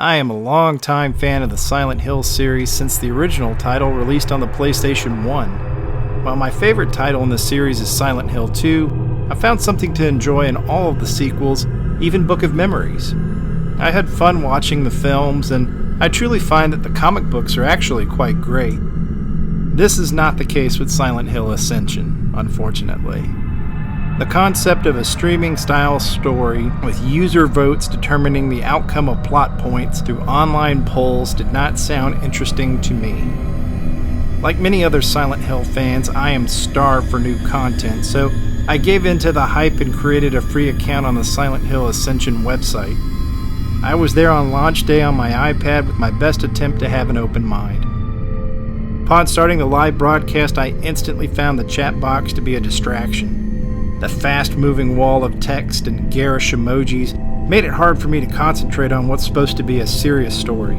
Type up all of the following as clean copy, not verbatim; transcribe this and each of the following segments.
I am a long-time fan of the Silent Hill series since the original title released on the PlayStation 1. While my favorite title in the series is Silent Hill 2, I found something to enjoy in all of the sequels, even Book of Memories. I had fun watching the films, and I truly find that the comic books are actually quite great. This is not the case with Silent Hill Ascension, unfortunately. The concept of a streaming-style story with user votes determining the outcome of plot points through online polls did not sound interesting to me. Like many other Silent Hill fans, I am starved for new content, so I gave in to the hype and created a free account on the Silent Hill Ascension website. I was there on launch day on my iPad with my best attempt to have an open mind. Upon starting the live broadcast, I instantly found the chat box to be a distraction. The fast-moving wall of text and garish emojis made it hard for me to concentrate on what's supposed to be a serious story.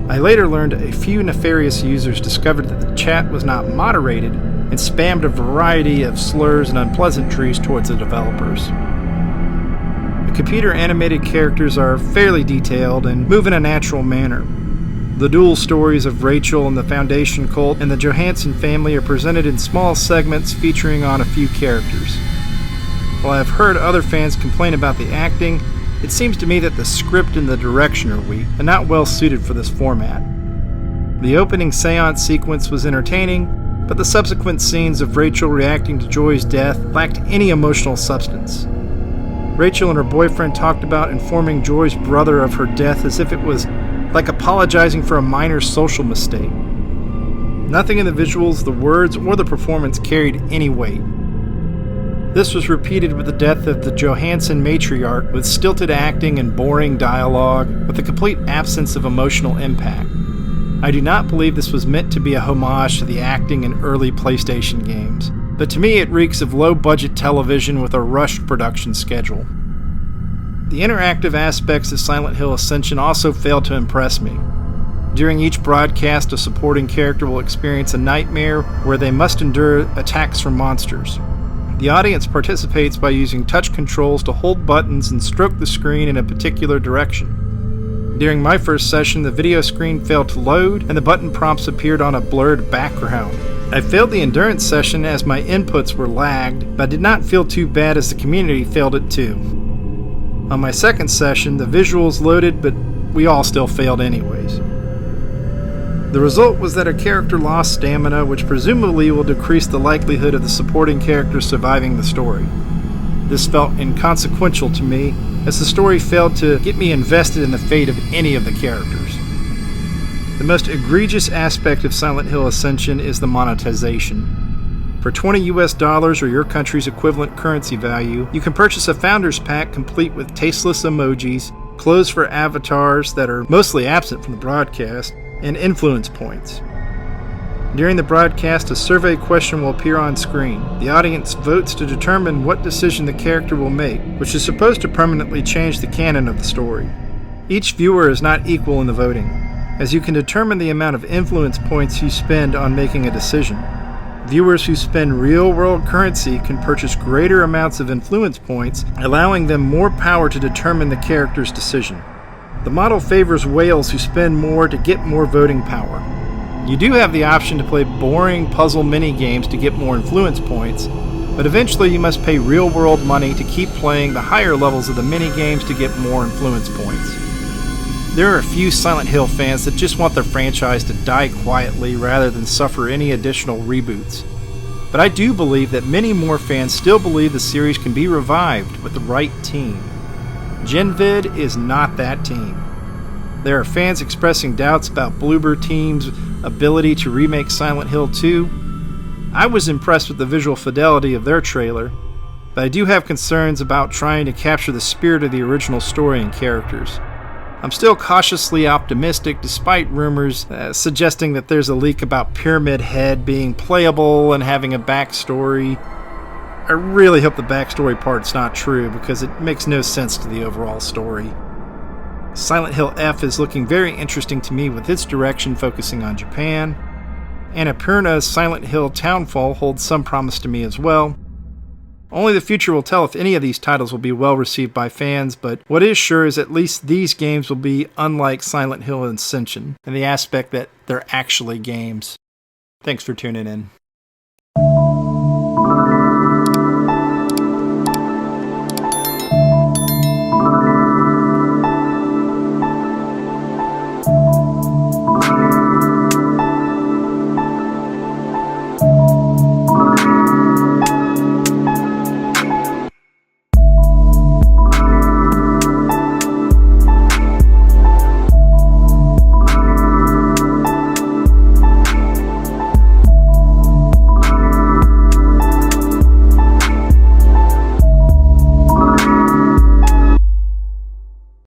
I later learned a few nefarious users discovered that the chat was not moderated and spammed a variety of slurs and unpleasantries towards the developers. The computer-animated characters are fairly detailed and move in a natural manner. The dual stories of Rachel and the Foundation cult and the Johansson family are presented in small segments featuring on a few characters. While I've heard other fans complain about the acting, it seems to me that the script and the direction are weak and not well suited for this format. The opening seance sequence was entertaining, but the subsequent scenes of Rachel reacting to Joy's death lacked any emotional substance. Rachel and her boyfriend talked about informing Joy's brother of her death as if it was like apologizing for a minor social mistake. Nothing in the visuals, the words, or the performance carried any weight. This was repeated with the death of the Johansson matriarch, with stilted acting and boring dialogue, with a complete absence of emotional impact. I do not believe this was meant to be a homage to the acting in early PlayStation games, but to me it reeks of low-budget television with a rushed production schedule. The interactive aspects of Silent Hill Ascension also failed to impress me. During each broadcast, a supporting character will experience a nightmare where they must endure attacks from monsters. The audience participates by using touch controls to hold buttons and stroke the screen in a particular direction. During my first session, the video screen failed to load and the button prompts appeared on a blurred background. I failed the endurance session as my inputs were lagged, but did not feel too bad as the community failed it too. On my second session, the visuals loaded, but we all still failed anyways. The result was that a character lost stamina, which presumably will decrease the likelihood of the supporting character surviving the story. This felt inconsequential to me, as the story failed to get me invested in the fate of any of the characters. The most egregious aspect of Silent Hill Ascension is the monetization. For $20 or your country's equivalent currency value, you can purchase a Founders Pack complete with tasteless emojis, clothes for avatars that are mostly absent from the broadcast, and influence points. During the broadcast, a survey question will appear on screen. The audience votes to determine what decision the character will make, which is supposed to permanently change the canon of the story. Each viewer is not equal in the voting, as you can determine the amount of influence points you spend on making a decision. Viewers who spend real-world currency can purchase greater amounts of influence points, allowing them more power to determine the character's decision. The model favors whales who spend more to get more voting power. You do have the option to play boring puzzle mini-games to get more influence points, but eventually you must pay real-world money to keep playing the higher levels of the mini-games to get more influence points. There are a few Silent Hill fans that just want their franchise to die quietly rather than suffer any additional reboots. But I do believe that many more fans still believe the series can be revived with the right team. GenVid is not that team. There are fans expressing doubts about Bloober Team's ability to remake Silent Hill 2. I was impressed with the visual fidelity of their trailer, but I do have concerns about trying to capture the spirit of the original story and characters. I'm still cautiously optimistic despite rumors suggesting that there's a leak about Pyramid Head being playable and having a backstory. I really hope the backstory part's not true because it makes no sense to the overall story. Silent Hill F is looking very interesting to me with its direction focusing on Japan. Annapurna's Silent Hill Townfall holds some promise to me as well. Only the future will tell if any of these titles will be well received by fans, but what is sure is at least these games will be unlike Silent Hill Ascension, in the aspect that they're actually games. Thanks for tuning in.